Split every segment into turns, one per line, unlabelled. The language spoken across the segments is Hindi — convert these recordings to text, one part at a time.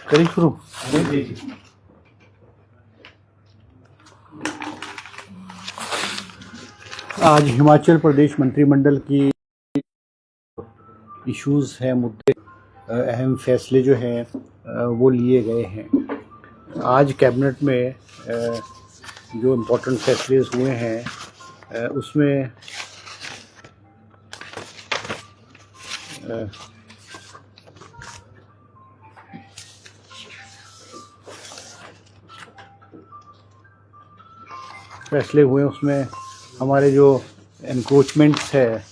करिए शुरू। आज हिमाचल प्रदेश मंत्रिमंडल की इश्यूज़ हैं, मुद्दे, अहम फैसले जो हैं वो लिए गए हैं। आज कैबिनेट में जो इम्पोर्टेंट फैसले हुए हैं उसमें फैसले हुए उसमें हमारे जो एनक्रोचमेंट्स है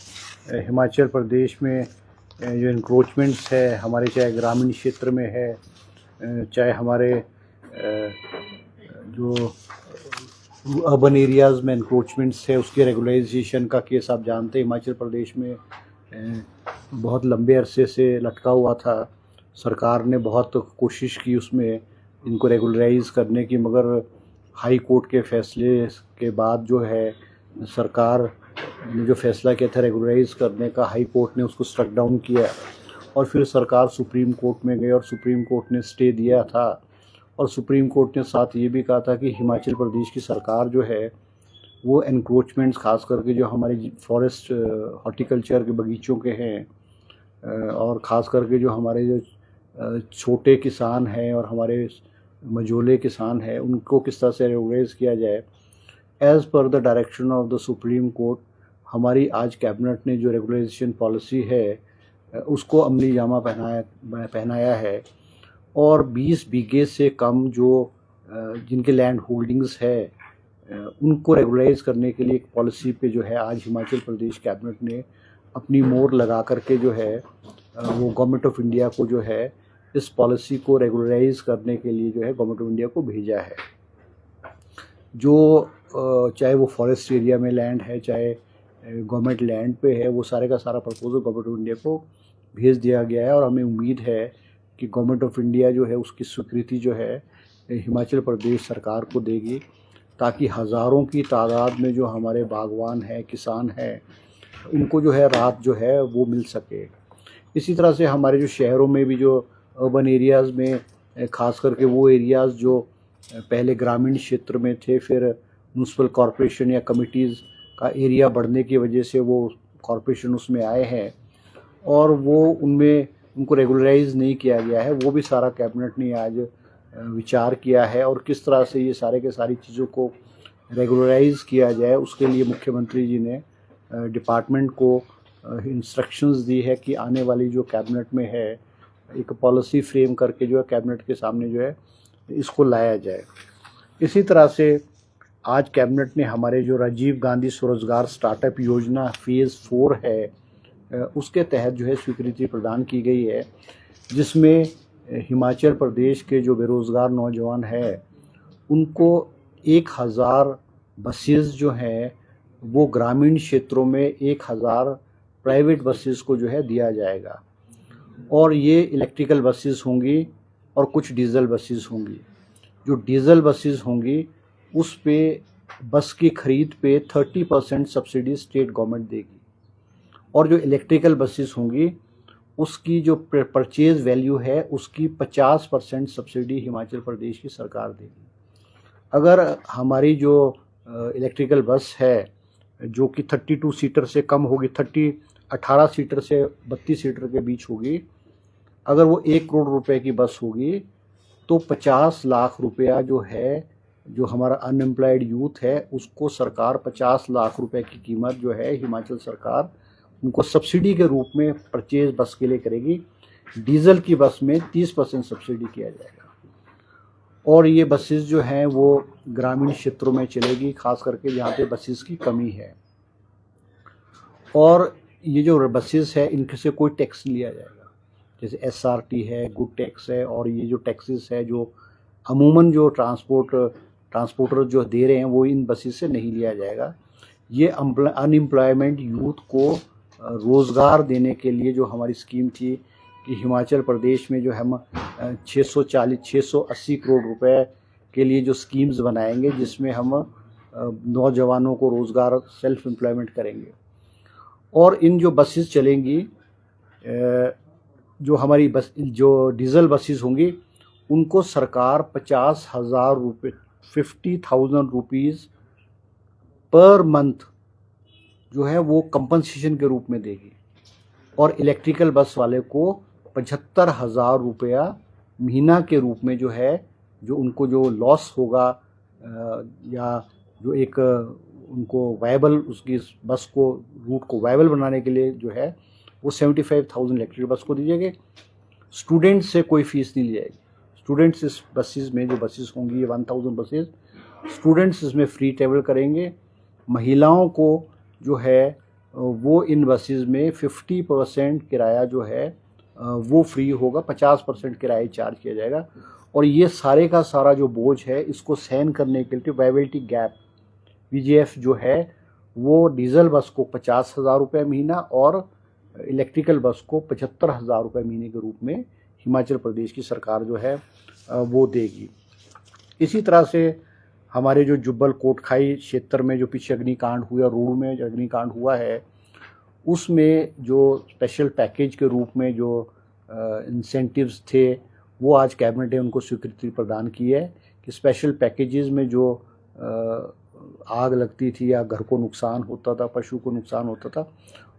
हिमाचल प्रदेश में, जो एनक्रोचमेंट्स है हमारे, चाहे ग्रामीण क्षेत्र में है, चाहे हमारे जो अर्बन एरियाज़ में एनक्रोचमेंट्स है, उसके रेगुलराइजेशन का केस आप जानते हैं हिमाचल प्रदेश में बहुत लंबे अरसे से लटका हुआ था। सरकार ने बहुत कोशिश की उसमें इनको रेगुलराइज करने की, मगर हाई कोर्ट के फैसले के बाद जो है सरकार ने जो फैसला किया था रेगुलराइज करने का, हाई कोर्ट ने उसको स्ट्रक डाउन किया और फिर सरकार सुप्रीम कोर्ट में गई और सुप्रीम कोर्ट ने स्टे दिया था। और सुप्रीम कोर्ट ने साथ ये भी कहा था कि हिमाचल प्रदेश की सरकार जो है वो एनक्रोचमेंट्स खास करके जो हमारी फॉरेस्ट हॉर्टिकल्चर के बगीचों के हैं और ख़ास करके जो हमारे जो छोटे किसान हैं और हमारे मझोले किसान हैं उनको किस तरह से रेगुलराइज किया जाए, as per the direction of the supreme court हमारी आज कैबिनेट ने जो रेगुलराइजेशन पॉलिसी है उसको अमली जामा पहनाया है। और 20 बीघे से कम जो जिनके लैंड होल्डिंग्स है उनको रेगुलराइज करने के लिए एक पॉलिसी पे जो है आज हिमाचल प्रदेश कैबिनेट ने अपनी मोहर लगा करके जो है वो गवर्नमेंट ऑफ इंडिया को जो है इस पॉलिसी को रेगुलराइज करने के लिए जो है गवर्नमेंट ऑफ इंडिया को भेजा है। जो चाहे वो फॉरेस्ट एरिया में लैंड है, चाहे गवर्नमेंट लैंड पे है, वो सारे का सारा प्रपोजल गवर्नमेंट ऑफ इंडिया को भेज दिया गया है और हमें उम्मीद है कि गवर्नमेंट ऑफ इंडिया जो है उसकी स्वीकृति जो है हिमाचल प्रदेश सरकार को देगी, ताकि हज़ारों की तादाद में जो हमारे बागवान हैं, किसान हैं, उनको जो है राहत जो है वो मिल सके। इसी तरह से हमारे जो शहरों में भी जो अर्बन एरियाज़ में, ख़ास करके वो एरियाज़ जो पहले ग्रामीण क्षेत्र में थे, फिर म्यूनसिपल कॉरपोरेशन या कमिटीज़ का एरिया बढ़ने की वजह से वो कॉरपोरेशन उसमें आए हैं और वो उनमें उनको रेगुलराइज नहीं किया गया है, वो भी सारा कैबिनेट ने आज विचार किया है और किस तरह से ये सारे के सारी चीज़ों को रेगुलराइज किया जाए उसके लिए मुख्यमंत्री जी ने डिपार्टमेंट को इंस्ट्रक्शंस दी है कि आने वाली जो कैबिनेट में है एक पॉलिसी फ्रेम करके जो है कैबिनेट के सामने जो है इसको लाया जाए। इसी तरह से आज कैबिनेट ने हमारे जो राजीव गांधी स्वरोजगार स्टार्टअप योजना फेज़ 4 है उसके तहत जो है स्वीकृति प्रदान की गई है, जिसमें हिमाचल प्रदेश के जो बेरोज़गार नौजवान हैं उनको 1000 बसेस जो हैं वो ग्रामीण क्षेत्रों में 1000 प्राइवेट बसेस को जो है दिया जाएगा और ये इलेक्ट्रिकल बसेस होंगी और कुछ डीजल बसेस होंगी। जो डीजल बसेस होंगी उस पे बस की खरीद पे 30% सब्सिडी स्टेट गवर्नमेंट देगी और जो इलेक्ट्रिकल बसेस होंगी उसकी जो परचेज वैल्यू है उसकी 50% सब्सिडी हिमाचल प्रदेश की सरकार देगी। अगर हमारी जो इलेक्ट्रिकल बस है जो कि 32 सीटर से कम होगी, 18 सीटर से 32 सीटर के बीच होगी, अगर वो 1 करोड़ रुपए की बस होगी तो 50 लाख रुपया जो है, जो हमारा अनएम्प्लॉयड यूथ है उसको सरकार 50 लाख रुपए की कीमत जो है हिमाचल सरकार उनको सब्सिडी के रूप में परचेज बस के लिए करेगी। डीजल की बस में 30% सब्सिडी किया जाएगा और ये बसेस जो हैं वो ग्रामीण क्षेत्रों में चलेगी, खास करके जहाँ पे बसेस की कमी है। और ये जो बसेस है इनके से कोई टैक्स नहीं लिया जाएगा, जैसे एसआरटी है, गुड टैक्स है, और ये जो टैक्सेस है जो अमूमन जो ट्रांसपोर्टर जो दे रहे हैं वो इन बसेस से नहीं लिया जाएगा। ये अनएम्प्लॉयमेंट यूथ को रोज़गार देने के लिए जो हमारी स्कीम थी कि हिमाचल प्रदेश में जो हम 680 करोड़ रुपए के लिए जो स्कीम्स बनाएंगे जिसमें हम नौजवानों को रोज़गार सेल्फ एम्प्लॉयमेंट करेंगे। और इन जो बसेस चलेंगी, जो हमारी बस जो डीजल बसेस होंगी उनको सरकार 50,000 रुपये 50,000 रुपीज़ पर मंथ जो है वो कंपनसेशन के रूप में देगी और इलेक्ट्रिकल बस वाले को 75,000 रुपया महीना के रूप में जो है, जो उनको जो लॉस होगा या जो एक उनको वायबल उसकी बस को रूट को वायबल बनाने के लिए जो है वो 75,000 इलेक्ट्रिक बस को दी जाएगी। स्टूडेंट्स से कोई फीस नहीं ली जाएगी। स्टूडेंट्स इस बसेस में जो बसेस होंगी ये 1000 बसेस स्टूडेंट्स इसमें फ्री ट्रेवल करेंगे। महिलाओं को जो है वो इन बसेस में 50% किराया जो है वो फ्री होगा, 50% किराया चार्ज किया जाएगा। और ये सारे का सारा जो बोझ है इसको सहन करने के लिए वायबिलिटी गैप वीजीएफ जो है वो डीजल बस को 50,000 रुपये महीना और इलेक्ट्रिकल बस को 75,000 रुपये महीने के रूप में हिमाचल प्रदेश की सरकार जो है वो देगी। इसी तरह से हमारे जो जुब्बल कोटखाई क्षेत्र में जो पीछे अग्निकांड हुआ, रोहू में जो अग्निकांड हुआ है, उसमें जो स्पेशल पैकेज के रूप में जो इंसेंटिव्स थे वो आज कैबिनेट ने उनको स्वीकृति प्रदान की है कि स्पेशल पैकेजेस में जो आग लगती थी या घर को नुकसान होता था, पशु को नुकसान होता था,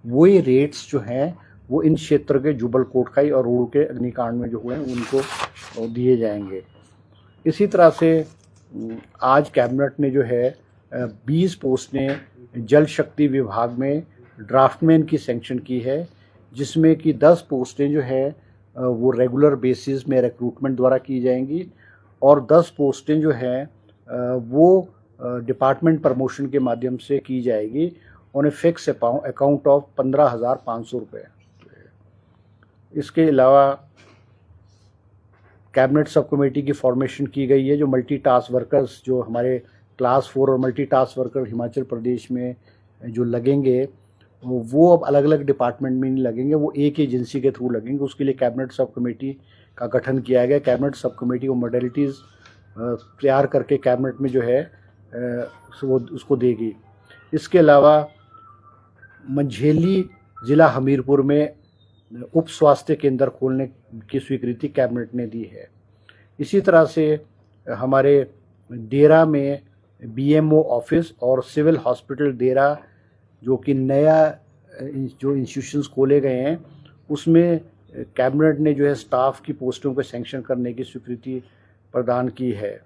वही रेट्स जो हैं वो इन क्षेत्र के जुब्बल कोटखाई और रोहू के अग्निकांड में जो हुए हैं उनको दिए जाएंगे। इसी तरह से आज कैबिनेट ने जो है 20 पोस्टें जल शक्ति विभाग में ड्राफ्टमैन की सैंक्शन की है, जिसमें कि 10 पोस्टें जो है वो रेगुलर बेसिस में रिक्रूटमेंट द्वारा की जाएंगी और 10 पोस्टें जो हैं वो डिपार्टमेंट प्रमोशन के माध्यम से की जाएगी on a fix account of 15,500 रुपये। इसके अलावा कैबिनेट सब कमेटी की फॉर्मेशन की गई है, जो मल्टीटास्क वर्कर्स जो हमारे क्लास 4 और मल्टीटास्क वर्कर हिमाचल प्रदेश में जो लगेंगे वो अब अलग अलग डिपार्टमेंट में नहीं लगेंगे, वो एक एजेंसी के थ्रू लगेंगे। उसके लिए कैबिनेट सब कमेटी का गठन किया गया। कैबिनेट सब कमेटी को मॉडलिटीज़ तैयार करके कैबिनेट में जो है वो उसको देगी। इसके अलावा मंझेली ज़िला हमीरपुर में उप स्वास्थ्य केंद्र खोलने की स्वीकृति कैबिनेट ने दी है। इसी तरह से हमारे देरा में बीएमओ ऑफिस और सिविल हॉस्पिटल देरा जो कि नया जो इंस्टीट्यूशंस खोले गए हैं उसमें कैबिनेट ने जो है स्टाफ की पोस्टों को सैंक्शन करने की स्वीकृति प्रदान की है।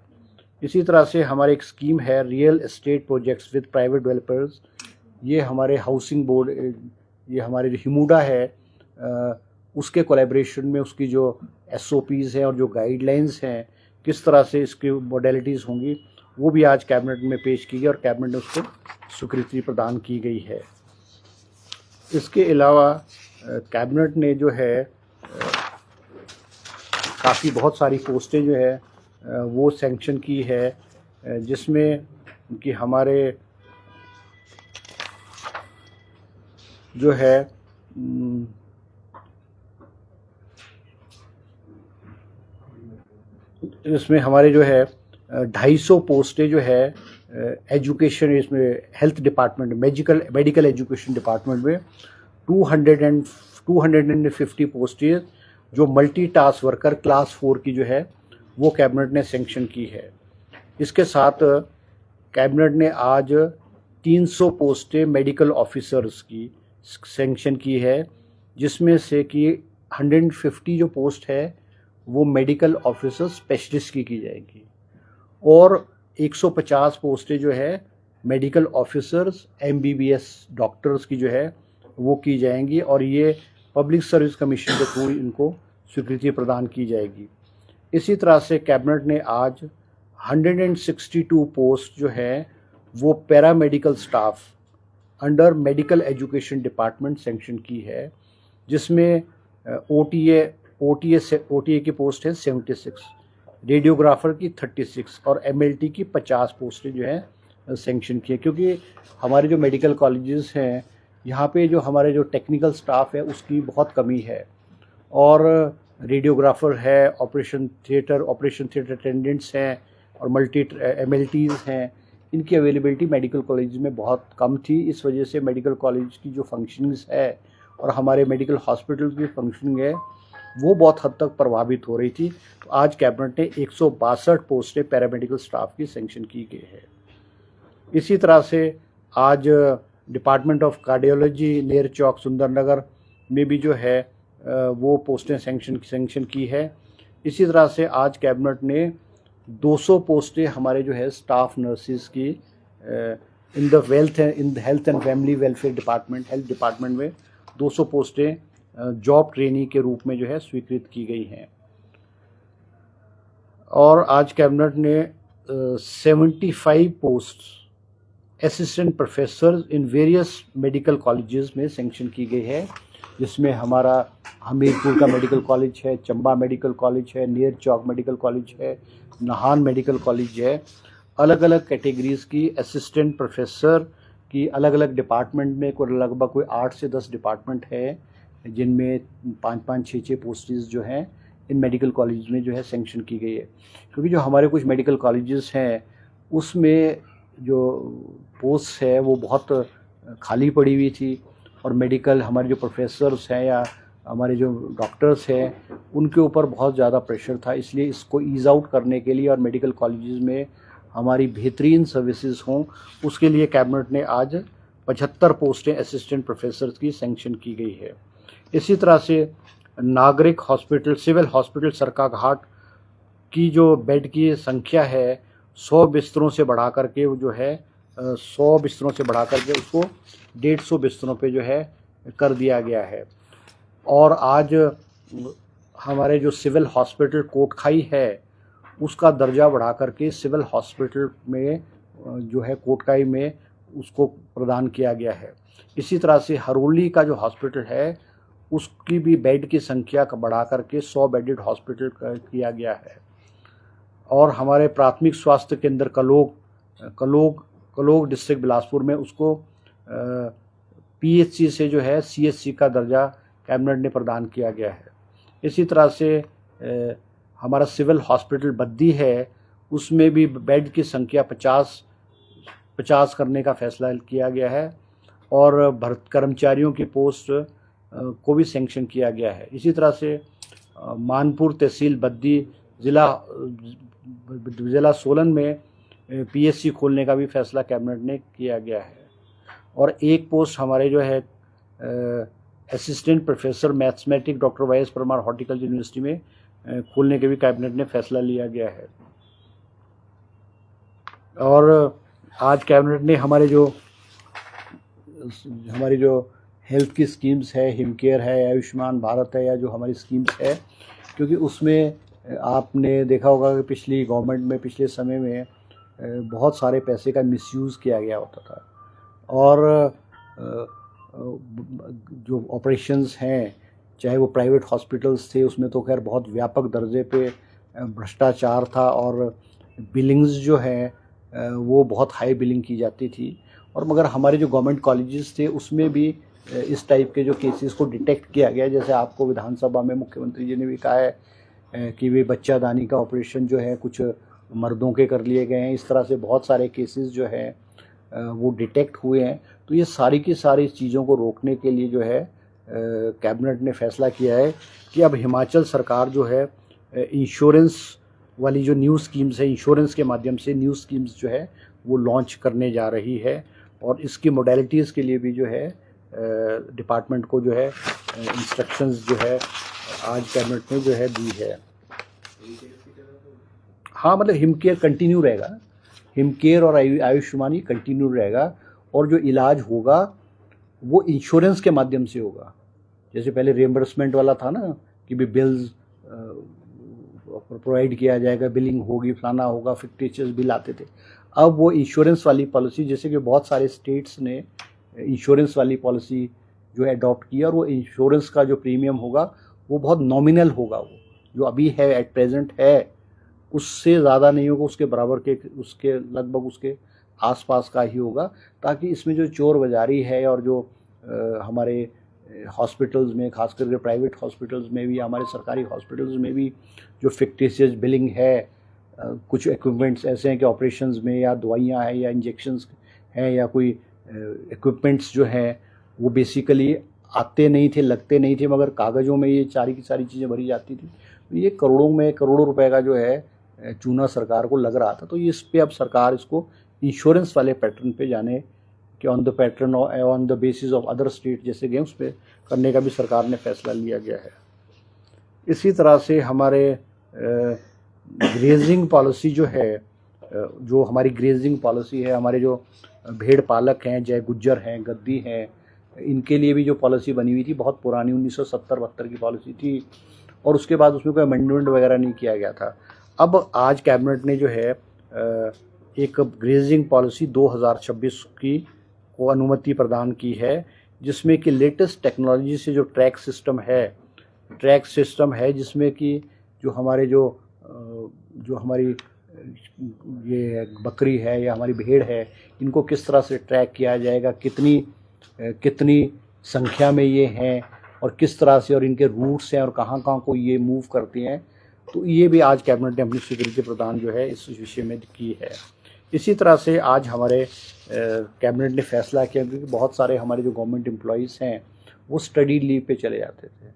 इसी तरह से हमारी एक स्कीम है real estate projects with private developers. ये हमारे हाउसिंग बोर्ड, ये हमारे जो हिमुडा है उसके कोलैबोरेशन में उसकी जो एसओपीज़ हैं और जो गाइडलाइंस हैं किस तरह से इसकी मॉडलिटीज़ होंगी वो भी आज कैबिनेट में पेश की गई और कैबिनेट ने उसको स्वीकृति प्रदान की गई है। इसके अलावा कैबिनेट ने जो है काफ़ी बहुत सारी पोस्टें जो है वो सैंक्शन की है, जिसमें कि हमारे जो है इसमें हमारे जो है 250 पोस्टें जो है एजुकेशन, इसमें health department, medical education department में 250 पोस्टें जो मल्टीटास्क वर्कर क्लास 4 की जो है वो कैबिनेट ने सैंक्शन की है। इसके साथ कैबिनेट ने आज 300 पोस्टें मेडिकल ऑफिसर्स की सैंक्शन की है, जिसमें से कि 150 जो पोस्ट है वो मेडिकल ऑफिसर स्पेशलिस्ट की जाएगी और 150 पोस्टें जो है मेडिकल ऑफिसर्स MBBS डॉक्टर्स की जो है वो की जाएंगी और ये पब्लिक सर्विस कमीशन के थ्रू इनको स्वीकृति प्रदान की जाएगी। इसी तरह से कैबिनेट ने आज 162 पोस्ट जो है वो paramedical staff under medical education department sanction की है, जिसमें OTA की पोस्ट है 76, रेडियोग्राफर की 36 और MLT की 50 पोस्टें जो है सैंक्शन की है। क्योंकि हमारे जो मेडिकल कॉलेजेस हैं यहाँ पे जो हमारे जो टेक्निकल स्टाफ है उसकी बहुत कमी है और रेडियोग्राफर है, ऑपरेशन थिएटर अटेंडेंट्स हैं और MLTs हैं, इनकी अवेलेबिलिटी मेडिकल कॉलेज में बहुत कम थी। इस वजह से मेडिकल कॉलेज की जो फंक्शनिंग्स है और हमारे मेडिकल हॉस्पिटल की फंक्शनिंग है वो बहुत हद तक प्रभावित हो रही थी। तो आज कैबिनेट ने 162 पोस्टें पैरामेडिकल स्टाफ की सैंक्शन की गई है। इसी तरह से आज डिपार्टमेंट ऑफ कार्डियोलॉजी नेर चौक सुंदरनगर में भी जो है वो पोस्टें सैंक्शन की है। इसी तरह से आज कैबिनेट ने 200 पोस्टें हमारे जो है स्टाफ नर्सिस की in the health and family welfare department health department में 200 पोस्टें जॉब ट्रेनी के रूप में जो है स्वीकृत की गई हैं। और आज कैबिनेट ने 75 post assistant professor in various medical colleges में सैंक्शन की गई है, जिसमें हमारा हमीरपुर का मेडिकल कॉलेज है, चंबा मेडिकल कॉलेज है, नेर चौक मेडिकल कॉलेज है, नाहन मेडिकल कॉलेज है। अलग अलग कैटेगरीज़ की असिस्टेंट प्रोफेसर की अलग अलग डिपार्टमेंट में लगभग कोई 8 से 10 डिपार्टमेंट है, जिनमें 5-5, 6-6 पोस्टेज जो हैं इन मेडिकल कॉलेज में जो है सैंक्शन की गई है। क्योंकि जो हमारे कुछ मेडिकल कॉलेजेस हैं उसमें जो पोस्ट है वो बहुत खाली पड़ी हुई थी और मेडिकल हमारे जो प्रोफेसर्स हैं या हमारे जो डॉक्टर्स हैं उनके ऊपर बहुत ज़्यादा प्रेशर था। इसलिए इसको ईज़ आउट करने के लिए और मेडिकल कॉलेजेस में हमारी बेहतरीन सर्विसेज हों उसके लिए कैबिनेट ने आज 75 पोस्टें असिस्टेंट प्रोफेसर की सैंक्शन की गई है। इसी तरह से नागरिक हॉस्पिटल सिविल हॉस्पिटल सरकाघाट की जो बेड की संख्या है 100 बिस्तरों से बढ़ा करके वो जो है 100 बिस्तरों से बढ़ा करके उसको 150 बिस्तरों पे जो है कर दिया गया है। और आज हमारे जो सिविल हॉस्पिटल कोटखाई है उसका दर्जा बढ़ा करके सिविल हॉस्पिटल में जो है कोटखाई में उसको प्रदान किया गया है। इसी तरह से हरोली का जो हॉस्पिटल है उसकी भी बेड की संख्या का बढ़ा करके 100 बेडेड हॉस्पिटल किया गया है। और हमारे प्राथमिक स्वास्थ्य केंद्र कलोग डिस्ट्रिक्ट बिलासपुर में उसको PHC से जो है CHC का दर्जा कैबिनेट ने प्रदान किया गया है। इसी तरह से हमारा सिविल हॉस्पिटल बद्दी है उसमें भी बेड की संख्या 50 करने का फैसला किया गया है और कर्मचारियों की पोस्ट को भी सैंक्शन किया गया है। इसी तरह से मानपुर तहसील बद्दी ज़िला सोलन में PHC खोलने का भी फैसला कैबिनेट ने किया गया है। और एक पोस्ट हमारे जो है assistant professor mathematics doctor YS Parmar horticulture university में खोलने के भी कैबिनेट ने फैसला लिया गया है। और आज कैबिनेट ने हमारी जो हेल्थ की स्कीम्स है, हिमकेयर है, आयुष्मान भारत है या जो हमारी स्कीम्स है, क्योंकि उसमें आपने देखा होगा कि पिछली गवर्नमेंट में पिछले समय में बहुत सारे पैसे का मिसयूज़ किया गया होता था और जो ऑपरेशंस हैं चाहे वो प्राइवेट हॉस्पिटल्स थे उसमें तो खैर बहुत व्यापक दर्जे पे भ्रष्टाचार था और बिलिंग्स जो है वो बहुत हाई बिलिंग की जाती थी। और मगर हमारे जो गवर्नमेंट कॉलेजेस थे उसमें भी इस टाइप के जो केसेस को डिटेक्ट किया गया। जैसे आपको विधानसभा में मुख्यमंत्री जी ने भी कहा है कि वे बच्चादानी का ऑपरेशन जो है कुछ मर्दों के कर लिए गए हैं। इस तरह से बहुत सारे केसेस जो हैं वो डिटेक्ट हुए हैं। तो ये सारी की सारी चीज़ों को रोकने के लिए जो है कैबिनेट ने फैसला किया है कि अब हिमाचल सरकार जो है इंश्योरेंस वाली जो न्यू स्कीम्स है, इंश्योरेंस के माध्यम से न्यू स्कीम्स जो है वो लॉन्च करने जा रही है। और इसकी मोडेलिटीज़ के लिए भी जो है डिपार्टमेंट को जो है इंस्ट्रक्शंस जो है आज कैबिनेट ने जो है दी है। हाँ, मतलब हिमकेयर कंटिन्यू रहेगा, हिमकेयर और आयुष्मान ही कंटिन्यू रहेगा, और जो इलाज होगा वो इंश्योरेंस के माध्यम से होगा। जैसे पहले रिएम्बर्समेंट वाला था ना कि भी बिल्स प्रोवाइड किया जाएगा, बिलिंग होगी, फलाना होगा, फिक्टिशियस बिल आते थे। अब वो इंश्योरेंस वाली पॉलिसी, जैसे कि बहुत सारे स्टेट्स ने इंश्योरेंस वाली पॉलिसी जो है अडॉप्ट की, और वो इंश्योरेंस का जो प्रीमियम होगा वो बहुत नॉमिनल होगा, वो जो अभी है एट प्रेजेंट है उससे ज़्यादा नहीं होगा, उसके बराबर के, उसके लगभग उसके आसपास का ही होगा, ताकि इसमें जो चोर बाजारी है और जो हमारे हॉस्पिटल्स में, खास करके प्राइवेट हॉस्पिटल्स में भी, हमारे सरकारी हॉस्पिटल्स में भी जो फिक्टिशियस बिलिंग है, कुछ इक्विपमेंट्स ऐसे हैं कि ऑपरेशंस में या दवाइयाँ हैं या इंजेक्शंस हैं या कोई इक्विपमेंट्स जो हैं वो बेसिकली आते नहीं थे, लगते नहीं थे, मगर कागज़ों में ये सारी की सारी चीज़ें भरी जाती थी। तो ये करोड़ों रुपए का जो है चूना सरकार को लग रहा था। तो इस पे अब सरकार इसको इंश्योरेंस वाले पैटर्न पे जाने कि on the pattern on the basis of other state जैसे गेम्स पे करने का भी सरकार ने फैसला लिया गया है। इसी तरह से हमारे ग्रेजिंग पॉलिसी जो है, जो हमारी ग्रेजिंग पॉलिसी है, हमारे जो भेड़ पालक हैं, जय गुज्जर हैं, गद्दी हैं, इनके लिए भी जो पॉलिसी बनी हुई थी बहुत पुरानी 1970-72 की पॉलिसी थी, और उसके बाद उसमें कोई अमेंडमेंट वगैरह नहीं किया गया था। अब आज कैबिनेट ने जो है एक ग्रेजिंग पॉलिसी 2026 की को अनुमति प्रदान की है, जिसमें कि लेटेस्ट टेक्नोलॉजी से जो ट्रैक सिस्टम है जिसमें कि जो हमारे जो हमारी ये बकरी है या हमारी भेड़ है, इनको किस तरह से ट्रैक किया जाएगा, कितनी संख्या में ये हैं और किस तरह से, और इनके रूट्स हैं और कहाँ कहाँ को ये मूव करती हैं। तो ये भी आज कैबिनेट ने अपनी स्वीकृति प्रदान जो है इस विषय में की है। इसी तरह से आज हमारे कैबिनेट ने फैसला किया कि बहुत सारे हमारे जो गवर्नमेंट एम्प्लॉयज़ हैं वो स्टडी लीव पे चले जाते थे,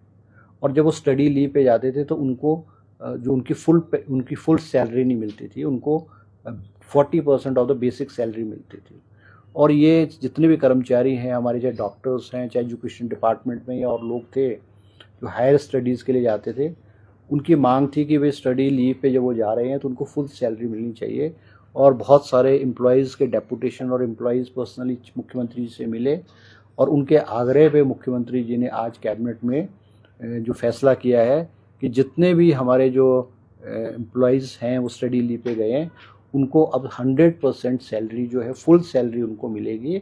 और जब वो स्टडी लीव पे जाते थे तो उनको जो उनकी फुल सैलरी नहीं मिलती थी, उनको 40% ऑफ द बेसिक सैलरी मिलती थी। और ये जितने भी कर्मचारी हैं हमारे, चाहे डॉक्टर्स हैं, चाहे एजुकेशन डिपार्टमेंट में या और लोग थे जो हायर स्टडीज़ के लिए जाते थे, उनकी मांग थी कि वे स्टडी लीव पे जब वो जा रहे हैं तो उनको फुल सैलरी मिलनी चाहिए। और बहुत सारे एम्प्लॉयज़ के डेपुटेशन और एम्प्लॉयज़ पर्सनली मुख्यमंत्री जी से मिले, और उनके आग्रह पे मुख्यमंत्री जी ने आज कैबिनेट में जो फैसला किया है कि जितने भी हमारे जो एम्प्लॉयज़ हैं वो स्टडी लीव पे गए हैं, उनको अब 100% सैलरी जो है, फुल सैलरी उनको मिलेगी।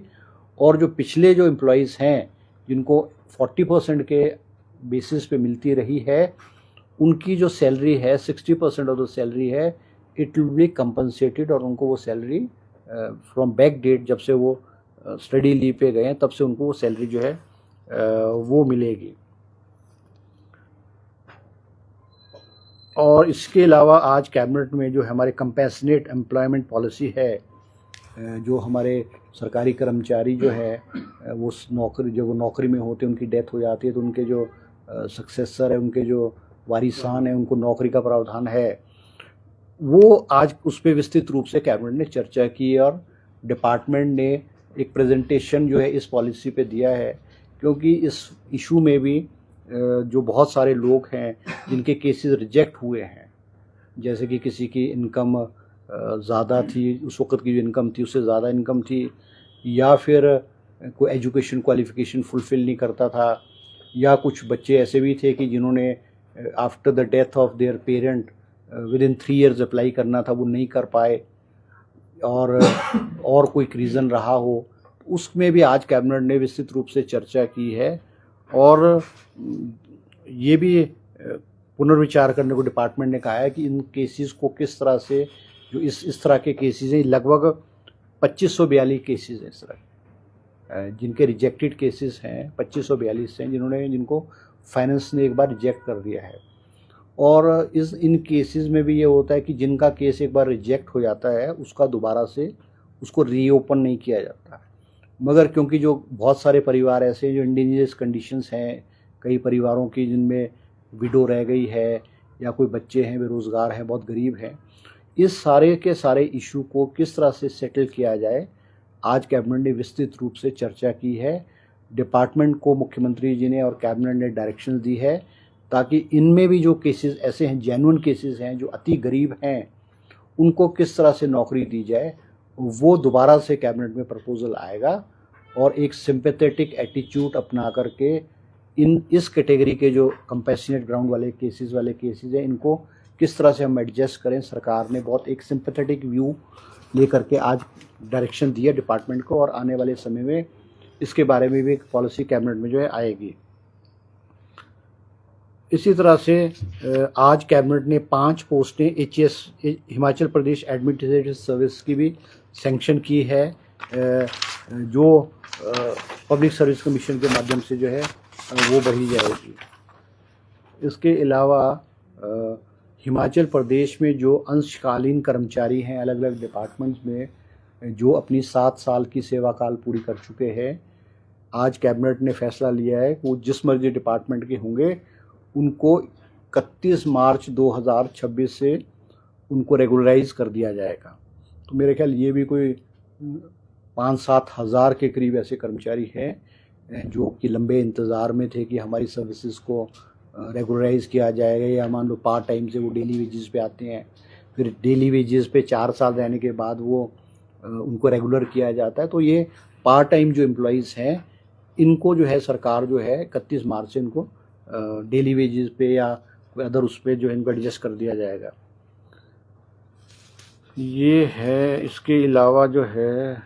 और जो पिछले जो एम्प्लॉयज़ हैं जिनको 40% के बेसिस पे मिलती रही है, उनकी जो सैलरी है 60% ऑफ द सैलरी है, इट विल बी कंपनसेटेड, और उनको वो सैलरी फ्रॉम बैक डेट, जब से वो स्टडी लीव पे गए हैं तब से उनको वो सैलरी जो है वो मिलेगी। और इसके अलावा आज कैबिनेट में जो हमारे कंपैशनेट एम्प्लॉयमेंट पॉलिसी है, जो हमारे सरकारी कर्मचारी जो है वो नौकरी में होते हैं, उनकी डेथ हो जाती है तो उनके जो सक्सेसर है, उनके जो वारिसान है, उनको नौकरी का प्रावधान है, वो आज उस पर विस्तृत रूप से कैबिनेट ने चर्चा की, और डिपार्टमेंट ने एक प्रेजेंटेशन जो है इस पॉलिसी पे दिया है। क्योंकि इस इशू में भी जो बहुत सारे लोग हैं जिनके केसेस रिजेक्ट हुए हैं, जैसे कि किसी की इनकम ज़्यादा थी, उस वक्त की जो इनकम थी उससे ज़्यादा इनकम थी, या फिर कोई एजुकेशन क्वालिफ़िकेशन फुलफ़िल नहीं करता था, या कुछ बच्चे ऐसे भी थे कि जिन्होंने after the death of their parent with in 3 years apply करना था, वो नहीं कर पाए, और कोई रीज़न रहा हो, उसमें भी आज कैबिनेट ने विस्तृत रूप से चर्चा की है। और ये भी पुनर्विचार करने को डिपार्टमेंट ने कहा है कि इन केसेस को किस तरह से, जो इस तरह के केसेस हैं, लगभग 2542 केसेस हैं इस तरह जिनके रिजेक्टेड केसेस हैं, 2542 हैं जिनको फाइनेंस ने एक बार रिजेक्ट कर दिया है। और इन केसेस में भी ये होता है कि जिनका केस एक बार रिजेक्ट हो जाता है उसका दोबारा से उसको रीओपन नहीं किया जाता, मगर क्योंकि जो बहुत सारे परिवार ऐसे हैं जो इंडिजिनियस कंडीशंस हैं, कई परिवारों की जिनमें विडो रह गई है या कोई बच्चे हैं, बेरोज़गार हैं, बहुत गरीब हैं, इस सारे के सारे इशू को किस तरह से सेटल किया जाए, आज कैबिनेट ने विस्तृत रूप से चर्चा की है। डिपार्टमेंट को मुख्यमंत्री जी ने और कैबिनेट ने डायरेक्शन दी है ताकि इनमें भी जो केसेस ऐसे हैं, जेन्युइन केसेस हैं, जो अति गरीब हैं, उनको किस तरह से नौकरी दी जाए, वो दोबारा से कैबिनेट में प्रपोजल आएगा। और एक सिंपैथेटिक एटीट्यूड अपना करके इस कैटेगरी के जो कंपैशनेट ग्राउंड वाले केसेस हैं, इनको किस तरह से हम एडजस्ट करें। सरकार ने बहुत एक सिंपैथेटिक व्यू लेकर के आज डायरेक्शन दिया डिपार्टमेंट को, और आने वाले समय में इसके बारे में भी एक पॉलिसी कैबिनेट में जो है आएगी। इसी तरह से आज कैबिनेट ने 5 पोस्टें HAS Himachal Pradesh administrative service की भी सैंक्शन की है, जो पब्लिक सर्विस कमीशन के माध्यम से जो है वो भरी जाएगी। इसके अलावा हिमाचल प्रदेश में जो अंशकालीन कर्मचारी हैं अलग अलग डिपार्टमेंट्स में, जो अपनी 7 साल की सेवा काल पूरी कर चुके हैं, आज कैबिनेट ने फैसला लिया है कि वो जिस मर्जी डिपार्टमेंट के होंगे उनको 31 मार्च 2026 से उनको रेगुलराइज कर दिया जाएगा। तो मेरे ख्याल ये भी कोई 5-7 हज़ार के करीब ऐसे कर्मचारी हैं जो कि लंबे इंतज़ार में थे कि हमारी सर्विसेज को रेगुलराइज किया जाएगा, या मान लो पार्ट टाइम से वो डेली वेजेस पे आते हैं, फिर डेली वेजेस पे 4 साल रहने के बाद वो उनको रेगुलर किया जाता है। तो ये पार्ट टाइम जो एम्प्लॉइज़ हैं, इनको जो है सरकार जो है 31 मार्च से इनको डेली वेजेस पे या कोई अदर उस पर जो है इनको एडजस्ट कर दिया जाएगा। ये है। इसके अलावा जो है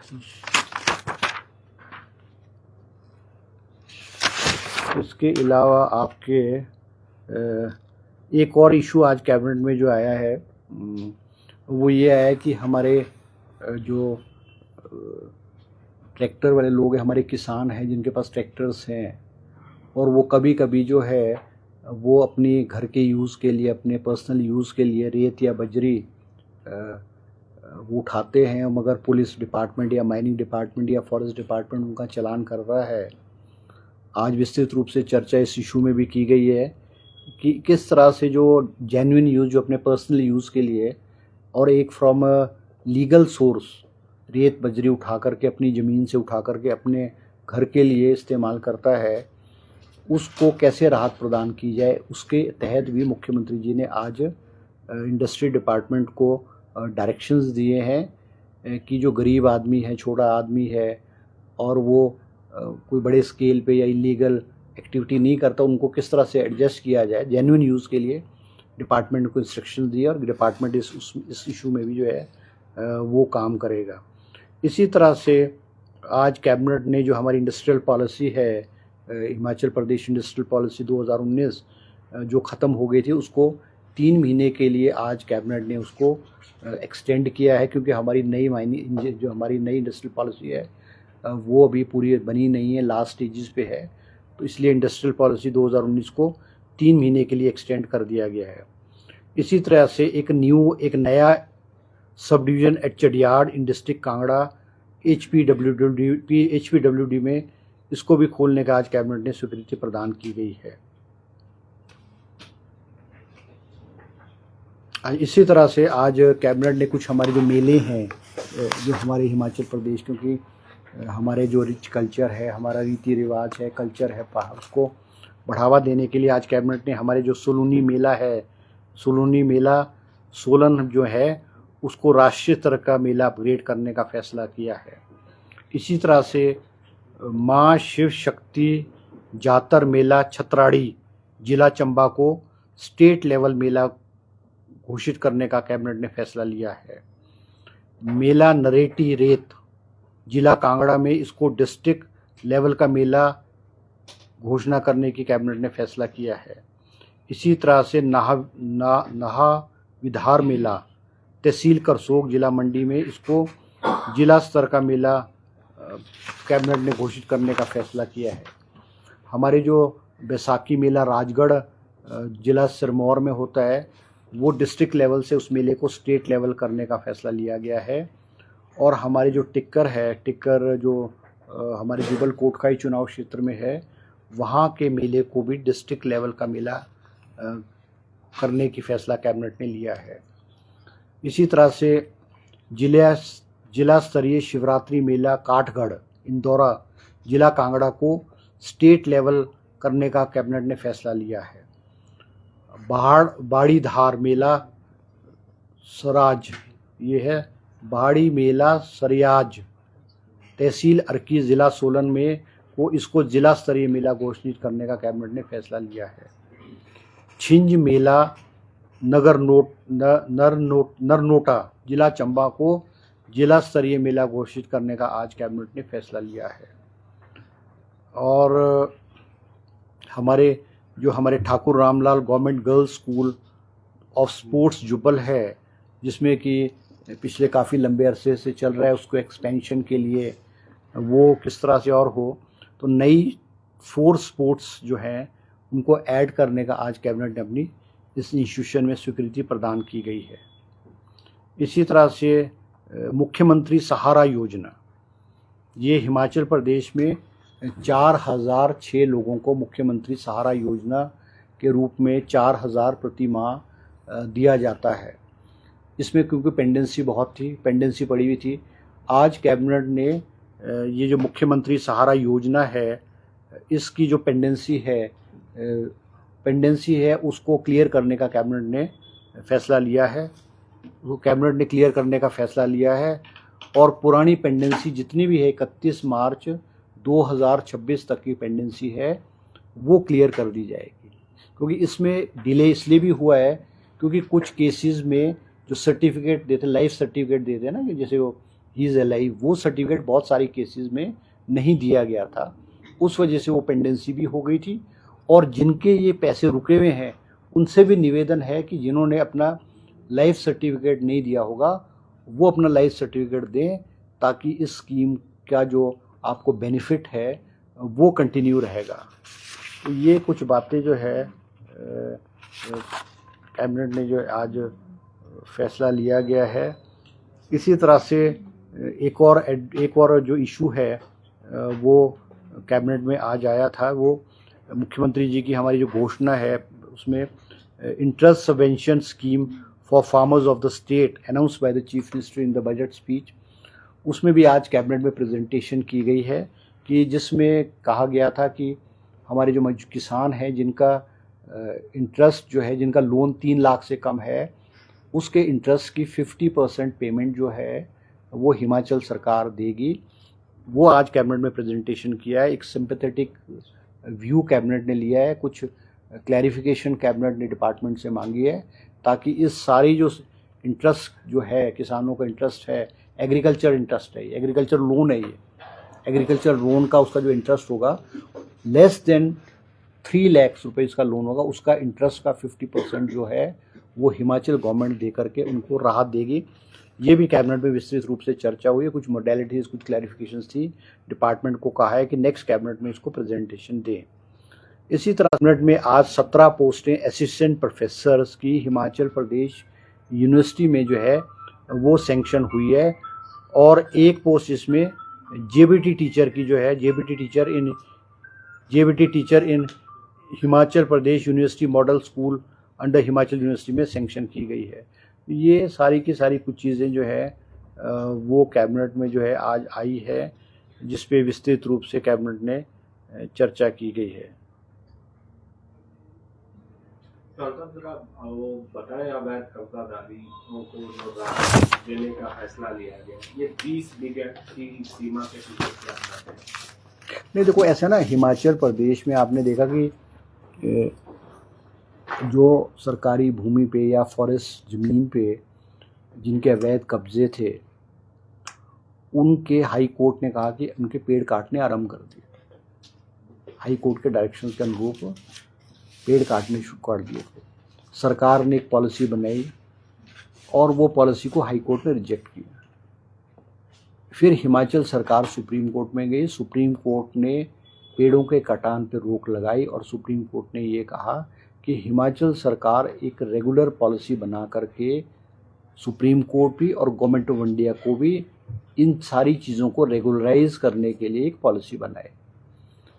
आपके एक और इशू आज कैबिनेट में जो आया है, वो ये आया कि हमारे जो ट्रैक्टर वाले लोग हैं, हमारे किसान हैं जिनके पास ट्रैक्टर्स हैं, और वो कभी कभी जो है वो अपने घर के यूज़ के लिए, अपने पर्सनल यूज़ के लिए रेत या बजरी वो उठाते हैं, मगर पुलिस डिपार्टमेंट या माइनिंग डिपार्टमेंट या फॉरेस्ट डिपार्टमेंट उनका चालान कर रहा है। आज विस्तृत रूप से चर्चा इस इशू में भी की गई है कि किस तरह से जो जेन्युइन यूज़, जो अपने पर्सनल यूज़ के लिए और एक फ्रॉम लीगल सोर्स रेत बजरी उठा करके, अपनी ज़मीन से उठा करके अपने घर के लिए इस्तेमाल करता है, उसको कैसे राहत प्रदान की जाए। उसके तहत भी मुख्यमंत्री जी ने आज इंडस्ट्री डिपार्टमेंट को डायरेक्शंस दिए हैं कि जो गरीब आदमी है, छोटा आदमी है, और वो कोई बड़े स्केल पे या इलीगल एक्टिविटी नहीं करता, उनको किस तरह से एडजस्ट किया जाए जेन्युइन यूज़ के लिए डिपार्टमेंट को इंस्ट्रक्शन दिए, और डिपार्टमेंट इस इशू में भी जो है वो काम करेगा। इसी तरह से आज कैबिनेट ने जो हमारी इंडस्ट्रियल पॉलिसी है, हिमाचल प्रदेश इंडस्ट्रियल पॉलिसी 2019 जो ख़त्म हो गई थी, उसको 3 महीने के लिए आज कैबिनेट ने उसको एक्सटेंड किया है, क्योंकि हमारी नई इंडस्ट्रियल पॉलिसी है वो अभी पूरी बनी नहीं है, लास्ट स्टेजेस पे है। तो इसलिए इंडस्ट्रियल पॉलिसी 2019 को 3 महीने के लिए एक्सटेंड कर दिया गया है। इसी तरह से एक नया सब डिवीज़न एट चडियाड इन डिस्ट्रिक्ट कांगड़ा HPWD में इसको भी खोलने का आज कैबिनेट ने स्वीकृति प्रदान की गई है। इसी तरह से आज कैबिनेट ने कुछ हमारे जो मेले हैं, जो हमारे हिमाचल प्रदेश, क्योंकि हमारे जो रिच कल्चर है, हमारा रीति रिवाज है, कल्चर है, उसको बढ़ावा देने के लिए आज कैबिनेट ने हमारे जो सोलूनी मेला है, सोलूनी मेला सोलन जो है उसको राष्ट्रीय स्तर का मेला अपग्रेड करने का फैसला किया है। इसी तरह से माँ शिव शक्ति जातर मेला छतराड़ी जिला चंबा को स्टेट लेवल मेला घोषित करने का कैबिनेट ने फैसला लिया है। मेला नरेटी रेत जिला कांगड़ा में इसको डिस्ट्रिक्ट लेवल का मेला घोषणा करने की कैबिनेट ने फैसला किया है। इसी तरह से नाहा विधार मेला तहसील करसोग जिला मंडी में इसको जिला स्तर का मेला कैबिनेट ने घोषित करने का फैसला किया है। हमारे जो बैसाखी मेला राजगढ़ जिला सिरमौर में होता है, वो डिस्ट्रिक्ट लेवल से उस मेले को स्टेट लेवल करने का फैसला लिया गया है। और हमारे जो टिक्कर जो हमारे जुबल कोटखाई चुनाव क्षेत्र में है, वहाँ के मेले को भी डिस्ट्रिक्ट लेवल का मेला करने की फैसला कैबिनेट ने लिया है। इसी तरह से जिला स्तरीय शिवरात्रि मेला काठगढ़ इंदौरा जिला कांगड़ा को स्टेट लेवल करने का कैबिनेट ने फैसला लिया है। बाड़ी धार मेला सराज, ये है बाड़ी मेला सरियाज, तहसील अर्की, ज़िला सोलन में वो इसको जिला स्तरीय मेला घोषित करने का कैबिनेट ने फैसला लिया है। छिंज मेला नरनोटा, जिला चंबा को जिला स्तरीय मेला घोषित करने का आज कैबिनेट ने फैसला लिया है। और हमारे Thakur Ramlal government girls school of sports Jubbal है, जिसमें कि पिछले काफ़ी लंबे अरसे से चल रहा है, उसको एक्सपेंशन के लिए वो किस तरह से और हो, तो नई 4 स्पोर्ट्स जो हैं उनको ऐड करने का आज कैबिनेट ने अपनी इस इंस्टीट्यूशन में स्वीकृति प्रदान की गई है। इसी तरह से मुख्यमंत्री सहारा योजना, ये हिमाचल प्रदेश में 4006 लोगों को मुख्यमंत्री सहारा योजना के रूप में 4000 प्रति माह दिया जाता है। इसमें क्योंकि पेंडेंसी बहुत थी, पेंडेंसी पड़ी हुई थी, आज कैबिनेट ने ये जो मुख्यमंत्री सहारा योजना है इसकी जो पेंडेंसी है उसको क्लियर करने का कैबिनेट ने फैसला लिया है। वो कैबिनेट ने क्लियर करने का फैसला लिया है और पुरानी पेंडेंसी जितनी भी है 31 मार्च 2026 तक की पेंडेंसी है वो क्लियर कर दी जाएगी। क्योंकि इसमें डिले इसलिए भी हुआ है क्योंकि कुछ केसेस में जो सर्टिफिकेट देते, लाइफ सर्टिफिकेट देते हैं ना, कि जैसे वो ही इज़ अलाइव, वो सर्टिफिकेट बहुत सारी केसेस में नहीं दिया गया था, उस वजह से वो पेंडेंसी भी हो गई थी। और जिनके ये पैसे रुके हुए हैं उनसे भी निवेदन है कि जिन्होंने अपना लाइफ सर्टिफिकेट नहीं दिया होगा वो अपना लाइफ सर्टिफिकेट दें, ताकि इस स्कीम का जो आपको बेनिफिट है वो कंटिन्यू रहेगा। तो ये कुछ बातें जो है कैबिनेट ने जो आज फैसला लिया गया है। इसी तरह से एक और जो इशू है वो कैबिनेट में आज आया था, वो मुख्यमंत्री जी की हमारी जो घोषणा है उसमें interest subvention scheme for farmers of the state announced by the chief minister in the budget speech, उसमें भी आज कैबिनेट में प्रेजेंटेशन की गई है कि जिसमें कहा गया था कि हमारे जो किसान हैं जिनका इंटरेस्ट जो है, जिनका लोन 3 लाख से कम है, उसके इंटरेस्ट की 50% पेमेंट जो है वो हिमाचल सरकार देगी। वो आज कैबिनेट में प्रेजेंटेशन किया है। एक सिंपैथेटिक व्यू कैबिनेट ने लिया है, कुछ क्लैरिफिकेशन कैबिनेट ने डिपार्टमेंट से मांगी है, ताकि इस सारी जो इंटरेस्ट जो है किसानों का इंटरेस्ट है, एग्रीकल्चर इंटरेस्ट है, एग्रीकल्चर लोन है, ये एग्रीकल्चर लोन का उसका जो इंटरेस्ट होगा लेस देन 3 लाख रुपए इसका लोन होगा, उसका इंटरेस्ट का 50% जो है वो हिमाचल गवर्नमेंट दे करके उनको राहत देगी। ये भी कैबिनेट में विस्तृत रूप से चर्चा हुई है, कुछ मोडेलिटीज़, कुछ क्लैरिफिकेशंस थी। डिपार्टमेंट को कहा है कि नेक्स्ट कैबिनेट में इसको प्रेजेंटेशन दें। इसी तरह कैबिनेट में आज 17 पोस्टें असिस्टेंट प्रोफेसर्स की हिमाचल प्रदेश यूनिवर्सिटी में जो है वो सैंक्शन हुई है, और एक पोस्ट इसमें जेबीटी टीचर की जो है, जेबीटी टीचर इन Himachal Pradesh university model school under Himachal university में सैंक्शन की गई है। ये सारी की सारी कुछ चीज़ें जो है वो कैबिनेट में जो है आज आई है, जिस पे विस्तृत रूप से कैबिनेट ने चर्चा की गई है।
वो बताएं, अवैध कब्जादारियों को राहत देने का फैसला लिया गया, ये 20 बीघा की सीमा के पीछे क्या है?
नहीं, देखो ऐसा ना, हिमाचल प्रदेश में आपने देखा कि जो सरकारी भूमि पे या फॉरेस्ट ज़मीन पे जिनके अवैध कब्जे थे, उनके हाई कोर्ट ने कहा कि उनके पेड़ काटने आरंभ कर दिए। हाई कोर्ट के डायरेक्शन के अनुरूप पेड़ काटने शुरू कर दिए थे। सरकार ने एक पॉलिसी बनाई और वो पॉलिसी को हाई कोर्ट ने रिजेक्ट किया। फिर हिमाचल सरकार सुप्रीम कोर्ट में गई। सुप्रीम कोर्ट ने पेड़ों के कटान पर रोक लगाई और सुप्रीम कोर्ट ने ये कहा कि हिमाचल सरकार एक रेगुलर पॉलिसी बना करके सुप्रीम कोर्ट भी और गवर्नमेंट ऑफ इंडिया को भी इन सारी चीज़ों को रेगुलराइज करने के लिए एक पॉलिसी बनाए।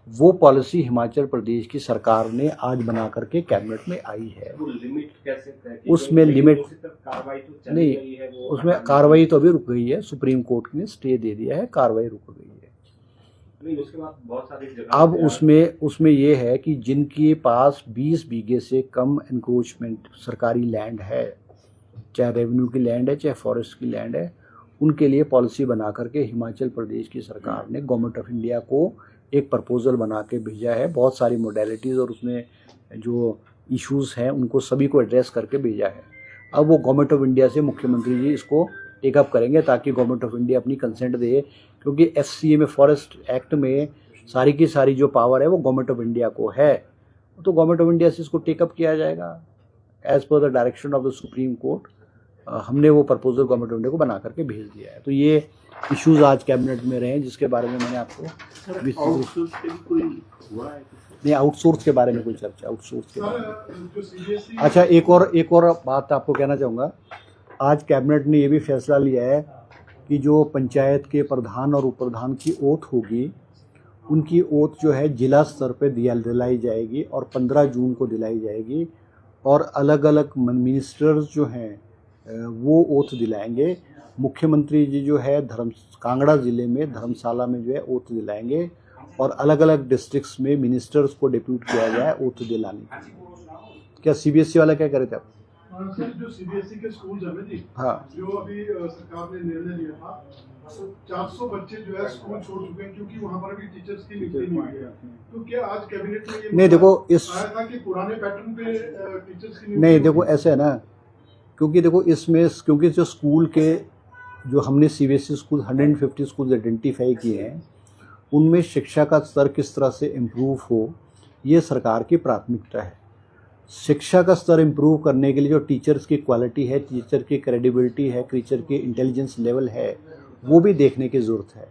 वो पॉलिसी हिमाचल प्रदेश की सरकार ने आज बना करके कैबिनेट में आई है।
वो लिमिट कैसे तय की?
उसमें लिमिट
कार्रवाई तो चल
नहीं,
रही है, वो
उसमें कार्रवाई तो अभी रुक गई है। सुप्रीम कोर्ट ने स्टे दे दिया है, कार्रवाई रुक गई है।
नहीं, उसके बाद बहुत सारी जगह
अब उसमें ये है कि जिनके पास 20 बीघे से कम एनक्रोचमेंट सरकारी लैंड है, चाहे रेवेन्यू की लैंड है चाहे फॉरेस्ट की लैंड है, उनके लिए पॉलिसी बना करके हिमाचल प्रदेश की सरकार ने गवर्नमेंट ऑफ इंडिया को एक प्रपोजल बना के भेजा है। बहुत सारी मोडेलिटीज़ और उसमें जो इश्यूज़ हैं उनको सभी को एड्रेस करके भेजा है। अब वो गवर्नमेंट ऑफ इंडिया से मुख्यमंत्री जी इसको टेकअप करेंगे ताकि गवर्नमेंट ऑफ इंडिया अपनी कंसेंट दे, क्योंकि FCA में फॉरेस्ट एक्ट में सारी की सारी जो पावर है वो गवर्नमेंट ऑफ इंडिया को है। तो गवर्नमेंट ऑफ इंडिया से इसको टेकअप किया जाएगा as per the direction of the supreme court. हमने वो प्रपोजल गवर्नमेंट ऑफ इंडिया को बना करके भेज दिया है। तो ये इश्यूज आज कैबिनेट में रहे हैं जिसके बारे में मैंने आपको नहीं, आउटसोर्स के बारे में कोई चर्चा, आउटसोर्स के बारे में। अच्छा, एक और बात आपको कहना चाहूँगा। आज कैबिनेट ने ये भी फैसला लिया है कि जो पंचायत के प्रधान और उप प्रधान की ओथ होगी, उनकी ओथ जो है जिला स्तर पे दिलाई जाएगी और 15 जून को दिलाई जाएगी। और अलग अलग मिनिस्टर्स जो हैं वो ओथ दिलाएंगे। मुख्यमंत्री जी जो है कांगड़ा ज़िले में धर्मशाला में जो है ओथ दिलाएंगे और अलग अलग डिस्ट्रिक्ट्स में मिनिस्टर्स को डिप्यूट किया जाए ओथ दिलाने। क्या CBSE वाला क्या करे थे आप?
सर, जो CBSE के स्कूल है जी,
हाँ,
जो अभी सरकार ने निर्णय लिया था, 400 बच्चे जो है स्कूल छोड़ चुके हैं क्योंकि वहाँ पर भी टीचर्स की नियुक्ति नहीं हुई है। तो क्या आज कैबिनेट में ये
नहीं देखो इस
आया था कि पुराने पैटर्न पे टीचर्स की
नहीं देखो ऐसे है ना, क्योंकि देखो इसमें क्योंकि जो स्कूल के जो हमने CBSE स्कूल 150 स्कूल आइडेंटिफाई किए हैं उनमें शिक्षा का स्तर किस तरह से इम्प्रूव हो, ये सरकार की प्राथमिकता है। शिक्षा का स्तर इम्प्रूव करने के लिए जो टीचर्स की क्वालिटी है, टीचर की क्रेडिबिलिटी है, टीचर की इंटेलिजेंस लेवल है, वो भी देखने की ज़रूरत है।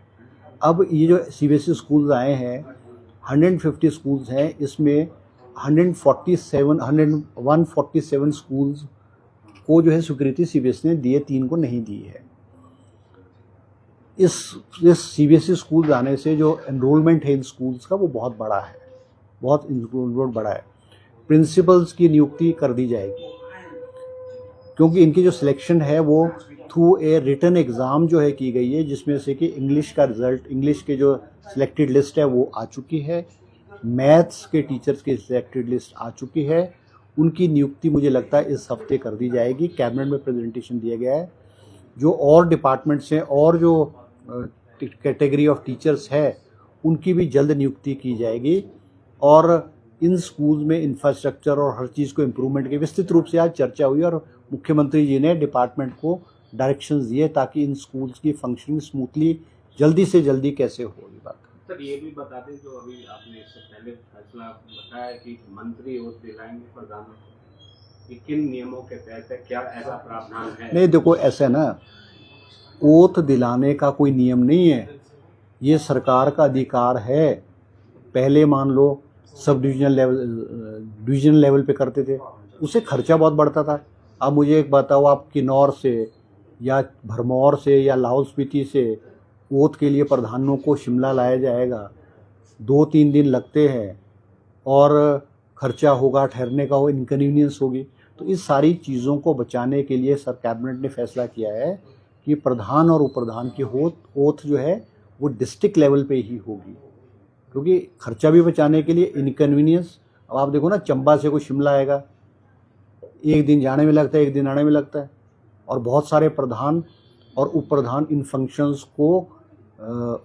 अब ये जो CBSE स्कूल्स आए हैं 150 स्कूल्स हैं, इसमें 147 स्कूल्स को जो है स्वीकृति CBSE ने दी है, 3 को नहीं दी है। इस CBSE स्कूल आने से जो एनरोलमेंट है इन स्कूल्स का वो बहुत बड़ा है, बहुत एनरोलमेंट बड़ा है। प्रिंसिपल्स की नियुक्ति कर दी जाएगी क्योंकि इनकी जो सिलेक्शन है वो थ्रू ए रिटन एग्ज़ाम जो है की गई है, जिसमें से कि इंग्लिश का रिज़ल्ट, इंग्लिश के जो सिलेक्टेड लिस्ट है वो आ चुकी है, मैथ्स के टीचर्स की सिलेक्टेड लिस्ट आ चुकी है। उनकी नियुक्ति मुझे लगता है इस हफ्ते कर दी जाएगी। कैबिनेट में प्रेजेंटेशन दिया गया है। जो और डिपार्टमेंट्स हैं और जो कैटेगरी ऑफ टीचर्स है उनकी भी जल्द नियुक्ति की जाएगी और इन स्कूल्स में इंफ्रास्ट्रक्चर और हर चीज़ को इम्प्रूवमेंट की विस्तृत रूप से आज चर्चा हुई और मुख्यमंत्री जी ने डिपार्टमेंट को डायरेक्शंस दिए ताकि इन स्कूल्स की फंक्शनिंग स्मूथली जल्दी से जल्दी कैसे हो। ये बात
सर, ये भी बता दें जो अभी आपने इससे पहले फैसला बताया कि मंत्री ओथ दिलाएंगे प्रधान, ये किन नियमों के तहत है, क्या ऐसा प्रावधान है?
नहीं देखो ऐसा ना, ओथ दिलाने का कोई नियम नहीं है, ये सरकार का अधिकार है। पहले मान लो सब डिवीजनल लेवल पे करते थे, उससे खर्चा बहुत बढ़ता था। अब मुझे एक बताओ, आप किन्नौर से या भरमौर से या लाहौल स्पीति से ओथ के लिए प्रधानों को शिमला लाया जाएगा, 2-3 दिन लगते हैं और खर्चा होगा, ठहरने का हो, इनकन्वीनियंस होगी। तो इस सारी चीज़ों को बचाने के लिए सर कैबिनेट ने फैसला किया है कि प्रधान और उप प्रधान की ओथ जो है वो डिस्ट्रिक्ट लेवल पे ही होगी, क्योंकि खर्चा भी बचाने के लिए, इनकन्वीनियंस। अब आप देखो ना, चंबा से कोई शिमला आएगा, 1 दिन जाने में लगता है, 1 दिन आने में लगता है। और बहुत सारे प्रधान और उप प्रधान इन फंक्शंस को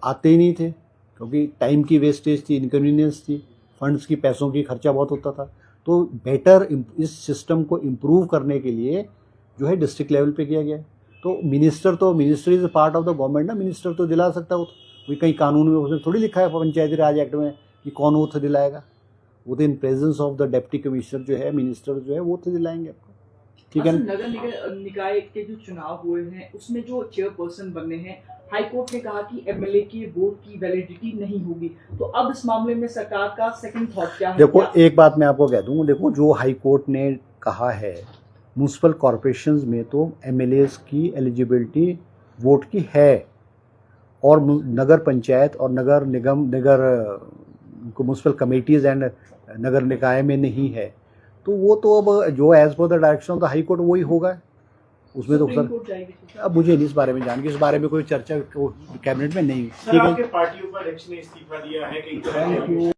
आते ही नहीं थे क्योंकि टाइम की वेस्टेज थी, इनकन्वीनियंस थी, फंड्स की, पैसों की खर्चा बहुत होता था। तो बेटर इस सिस्टम को इम्प्रूव करने के लिए जो है डिस्ट्रिक्ट लेवल पे किया गया है। तो minister is part of the government ना, मिनिस्टर तो दिला सकता है। वो कोई कहीं कानून में उसने थोड़ी लिखा है पंचायती राज एक्ट में कि कौन ओथ दिलाएगा। वो तो in presence of the deputy commissioner जो है, मिनिस्टर जो है, वो तो दिलाएंगे आपको। ठीक है।
नगर निकाय के जो चुनाव हुए हैं उसमें जो चेयरपर्सन बनने हैं, हाईकोर्ट ने कहा कि MLA के वोट की वैलिडिटी नहीं होगी। तो अब इस मामले में सरकार का सेकंड थॉट क्या है?
देखो एक बात मैं आपको कह दूं, देखो जो हाईकोर्ट ने कहा है, म्यूनसिपल कॉरपोरेशंस में तो MLAs की एलिजिबिलिटी वोट की है और नगर पंचायत और नगर निगम, म्यूनसिपल कमेटीज़ एंड नगर निकाय में नहीं है। तो वो तो अब जो as per the direction of the high court वही होगा। उसमें तो
सुप्रीम
सर
कोर्ट जाएगी तो।
अब मुझे नहीं इस बारे में जान के, इस बारे में कोई चर्चा कैबिनेट में नहीं हुई।
सर
ठीक है,
आपके पार्टी उपाध्यक्ष ने इस्तीफा दिया है कि
थैंक यू।